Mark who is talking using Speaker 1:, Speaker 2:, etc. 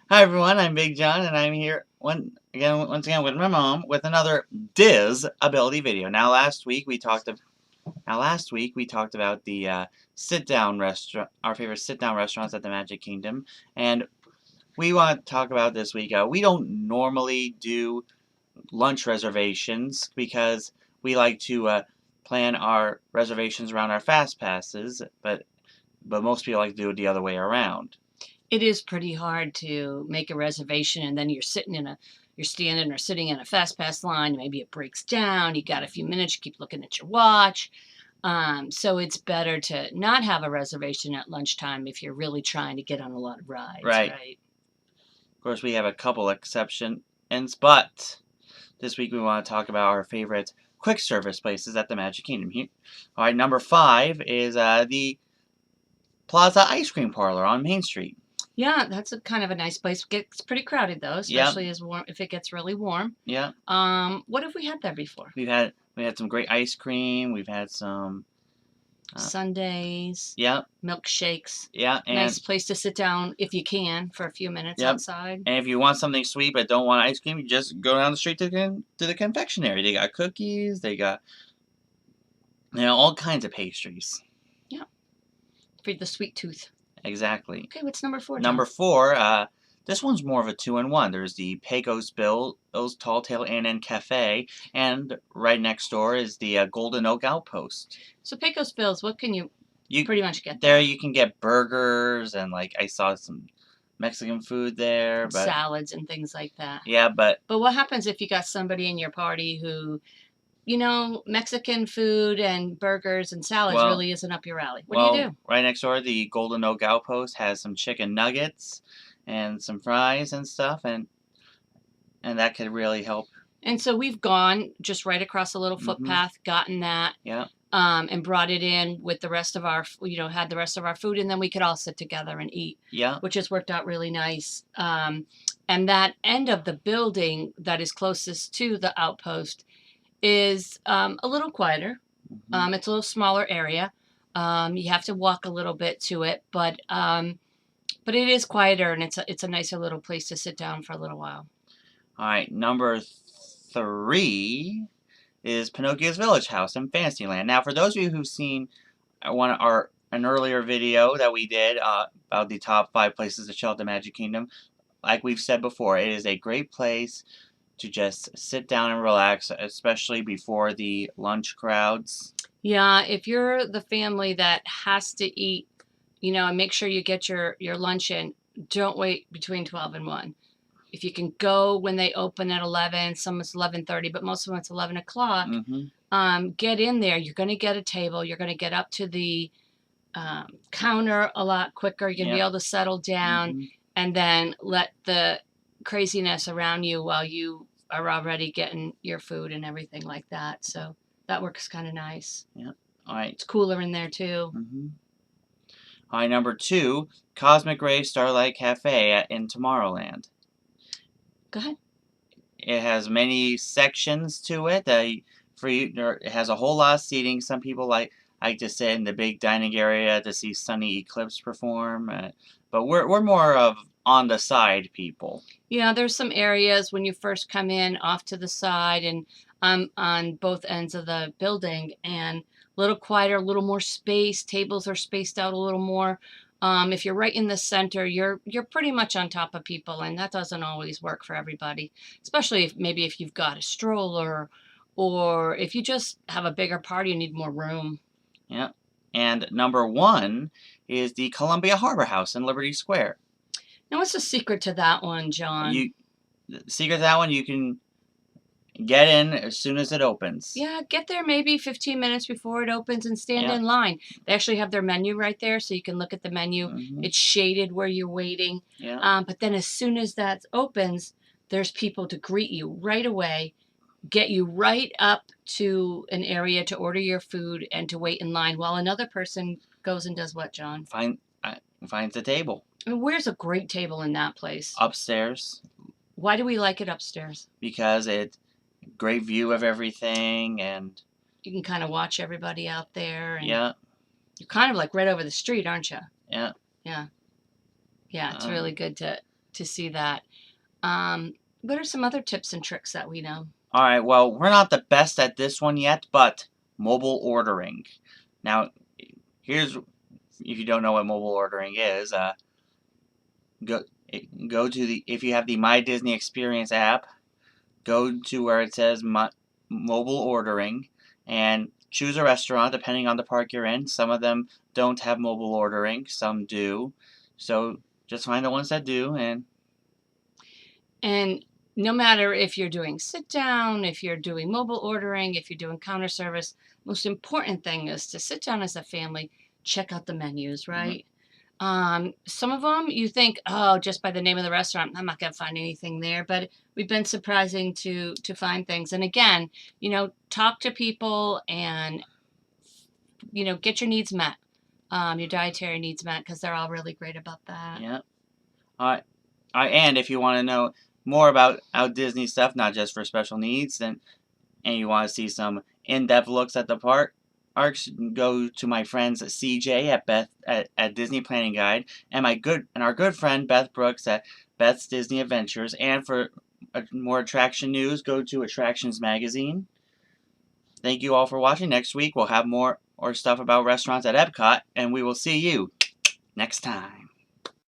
Speaker 1: Hi everyone, I'm Big John, and I'm here once again with my mom with another disability video. Last week we talked about the sit down restaurant, our favorite sit down restaurants at the Magic Kingdom, and we want to talk about this week. We don't normally do lunch reservations because we like to plan our reservations around our fast passes, but most people like to do it the other way around.
Speaker 2: It is pretty hard to make a reservation and then you're standing or sitting in a fast pass line. Maybe it breaks down. You got a few minutes. You keep looking at your watch. So it's better to not have a reservation at lunchtime if you're really trying to get on a lot of rides,
Speaker 1: Right.
Speaker 2: right?
Speaker 1: Of course, we have a couple exceptions, but this week we want to talk about our favorite quick service places at the Magic Kingdom. Here, all right, number 5 is the Plaza Ice Cream Parlor on Main Street.
Speaker 2: Yeah, that's a kind of a nice place. It gets pretty crowded though,
Speaker 1: Yep,
Speaker 2: especially as warm if it gets really warm.
Speaker 1: yep.
Speaker 2: What have we had there before?
Speaker 1: We had some great ice cream. We've had some.
Speaker 2: Sundays,
Speaker 1: Yep,
Speaker 2: milkshakes.
Speaker 1: yeah,
Speaker 2: Nice place to sit down if you can for a few minutes
Speaker 1: yep.
Speaker 2: outside.
Speaker 1: And if you want something sweet but don't want ice cream, you just go down the street to the confectionery. They got cookies. They got all kinds of pastries.
Speaker 2: Yeah, for the sweet tooth.
Speaker 1: Exactly.
Speaker 2: Okay, what's number 4, John?
Speaker 1: Number 4, this one's more of a two-in-one. There's the Pecos Bill's Tall Tale Inn and Cafe, and right next door is the Golden Oak Outpost.
Speaker 2: So Pecos Bills, what can you
Speaker 1: You
Speaker 2: pretty much get
Speaker 1: there
Speaker 2: there?
Speaker 1: you can get burgers and I saw some Mexican food there, but
Speaker 2: Salads and things like that.
Speaker 1: yeah, but
Speaker 2: But what happens if you got somebody in your party who, Mexican food and burgers and salads
Speaker 1: well,
Speaker 2: really isn't up your alley? What do you
Speaker 1: well,
Speaker 2: do?
Speaker 1: right next door the Golden Oak Outpost has some chicken nuggets and some fries and stuff, and that could really help.
Speaker 2: And so we've gone just right across a little
Speaker 1: Mhm.
Speaker 2: footpath, gotten that,
Speaker 1: Yeah.
Speaker 2: and brought it in with the rest of had the rest of our food, and then we could all sit together and eat,
Speaker 1: Yeah.
Speaker 2: which has worked out really nice. And that end of the building that is closest to the outpost is a little quieter.
Speaker 1: Mhm.
Speaker 2: It's a little smaller area. You have to walk a little bit to it, but it is quieter, and it's a nicer little place to sit down for a little while.
Speaker 1: All right, number 3 is Pinocchio's Village House in Fantasyland. Now, for those of you who've seen an earlier video that we did about the top 5 places to chill at the Magic Kingdom, like we've said before, it is a great place to just sit down and relax, especially before the lunch crowds.
Speaker 2: Yeah, if you're the family that has to eat, and make sure you get your lunch in, don't wait between 12 and 1. If you can go when they open at 11, some it's 11:30, but most of them it's 11 o'clock.
Speaker 1: Mm-hmm.
Speaker 2: Get in there. You're going to get a table. You're going to get up to the counter a lot quicker. You're going to be
Speaker 1: Yep.
Speaker 2: able to settle down
Speaker 1: Mm-hmm.
Speaker 2: and then let the craziness around you while you are already getting your food and everything like that. So that works kind of nice.
Speaker 1: Yeah. All right.
Speaker 2: It's cooler in there too.
Speaker 1: Mm-hmm. All right. Number 2, Cosmic Ray Starlight Cafe in Tomorrowland.
Speaker 2: Go ahead.
Speaker 1: It has many sections to it. It has a whole lot of seating. Some people like to sit in the big dining area to see Sunny Eclipse perform, but we're more of on the side people.
Speaker 2: Yeah, there's some areas when you first come in off to the side and on both ends of the building, and a little quieter, a little more space. Tables are spaced out a little more. If you're right in the center, you're pretty much on top of people, and that doesn't always work for everybody, especially if you've got a stroller or if you just have a bigger party and need more room.
Speaker 1: Yeah. And number 1 is the Columbia Harbor House in Liberty Square.
Speaker 2: Now, what's the secret to that one, John?
Speaker 1: The secret to that one, you can get in as soon as it opens.
Speaker 2: Yeah, get there maybe 15 minutes before it opens and stand
Speaker 1: Yeah.
Speaker 2: in line. They actually have their menu right there, so you can look at the menu.
Speaker 1: Mm-hmm.
Speaker 2: It's shaded where you're waiting.
Speaker 1: Yeah.
Speaker 2: But then as soon as that opens, there's people to greet you right away, get you right up to an area to order your food and to wait in line while another person goes and does what, John?
Speaker 1: Finds the table.
Speaker 2: I mean, where's a great table in that place?
Speaker 1: Upstairs.
Speaker 2: Why do we like it upstairs?
Speaker 1: Because it's great view of everything, and
Speaker 2: You can kind of watch everybody out there. And
Speaker 1: yeah.
Speaker 2: You're kind of like right over the street, aren't you?
Speaker 1: Yeah.
Speaker 2: Yeah. Yeah, it's really good to to see that. What are some other tips and tricks that we know?
Speaker 1: Alright, well, we're not the best at this one yet, but mobile ordering. Now, here's, if you don't know what mobile ordering is, go to the, if you have the My Disney Experience app, go to where it says mobile ordering, and choose a restaurant depending on the park you're in. Some of them don't have mobile ordering, some do. So just find the ones that do,
Speaker 2: And no matter if you're doing sit down, if you're doing mobile ordering, if you're doing counter service, most important thing is to sit down as a family, check out the menus, right? Some of them you think, oh, just by the name of the restaurant, I'm not going to find anything there. But we've been surprising to find things. And again, talk to people and get your needs met, your dietary needs met, because they're all really great about that.
Speaker 1: yeah. And if you want to know more about Disney stuff, not just for special needs, and you want to see some in-depth looks at the parks, go to my friends CJ at Disney Planning Guide, and our good friend Beth Brooks at Beth's Disney Adventures. And for more attraction news, go to Attractions Magazine. Thank you all for watching. Next week we'll have more stuff about restaurants at Epcot, and we will see you next time.